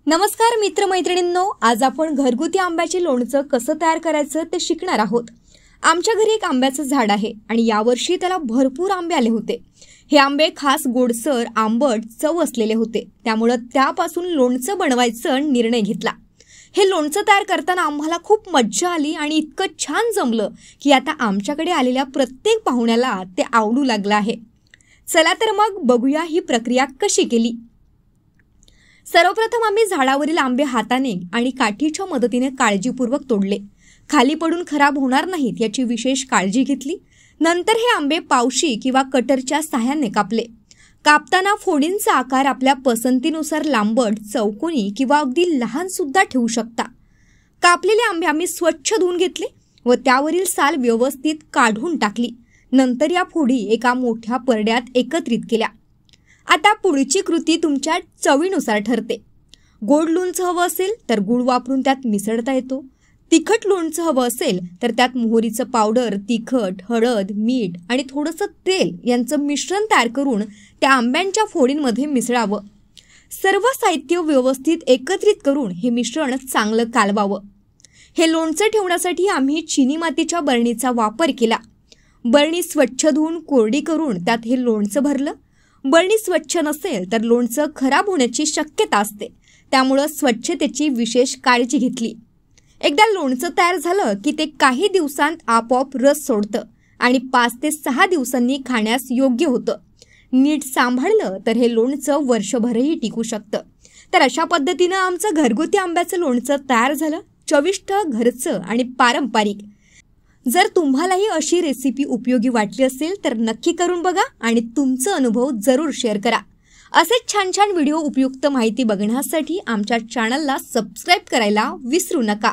नमस्कार मित्रमैत्रिणींनो, आज आपण घरगुती आंब्याचे लोणचं कसं तयार करायचं ते शिकणार आहोत। आमच्या घरी एक आंब्याचं झाड आहे आणि यावर्षी त्याला भरपूर आंबे आले होते। हे आंबे खास गोडसर आंबट चव असलेले होते, त्यामुळे त्यापासून लोणचं बनवायचं निर्णय घेतला। हे लोणचं तयार करताना आम्हाला खूप मज्जा आली आणि इतकं छान जमलं की आता आमच्याकडे आलेल्या प्रत्येक पाहुण्याला ते आवडू लागलं आहे। चला तर मग बघूया ही प्रक्रिया कशी केली। सर्वप्रथम आम्ही झाडावरील आंबे हाताने आणि काठीच्या मदतीने काळजीपूर्वक तोडले। खाली पडून खराब होणार नाहीत याची विशेष काळजी घेतली। नंतर हे आंबे पावशी किंवा कटरच्या सहाय्याने कापले। कापताना फोडींचा आकार आपल्या पसंतीनुसार लांबट, चौकोनी किंवा अगदी लहान सुद्धा ठेवू शकता। कापलेले आंबे आम्ही स्वच्छ धुवून घेतले व त्यावरील साल व्यवस्थित काढून टाकली। नंतर या फोडी एका मोठ्या परड्यात एकत्रित केल्या। आता पुढची कृती तुमच्या चवीनुसार ठरते। गोड लोणचं हवं असेल तर गूळ वापरून त्यात मिसळता येतो। तिखट लोणचं हवं असेल तर त्यात मोहरीचं पावडर, तिखट, हळद, मीठ आणि थोडंसं तेल यांचं मिश्रण तयार करून त्या आंब्यांच्या फोडींमध्ये मिसळावं। सर्व साहित्य व्यवस्थित एकत्रित करून हे मिश्रण चांगलं कालवावं। हे लोणचं ठेवण्यासाठी आम्ही चिनी मातीच्या बरणीचा वापर केला। बरणी स्वच्छ धुवून कोरडी करून त्यात हे लोणचं भरलं। बरणी स्वच्छ नसेल तर लोणचं खराब होण्याची शक्यता असते, त्यामुळे स्वच्छतेची विशेष काळजी घेतली। एकदा लोणचं तयार झालं की ते काही दिवसांत आपोआप रस सोडतं आणि 5 ते 6 दिवसांनी खाण्यास योग्य होतं। नीट सांभाळलं तर हे लोणचं वर्षभरही टिकू शकतं। तर अशा पद्धतीनं आमचं घरगुती आंब्याचं लोणचं तयार झालं, चविष्ट, घरचं आणि पारंपरिक। जर तुम्हालाही अशी रेसिपी उपयोगी वाटली असेल तर नक्की करून बघा आणि तुमचा अनुभव जरूर शेअर करा। असेच छान छान व्हिडिओ, उपयुक्त माहिती बघण्यासाठी आमच्या चॅनलला सबस्क्राइब करायला विसरू नका।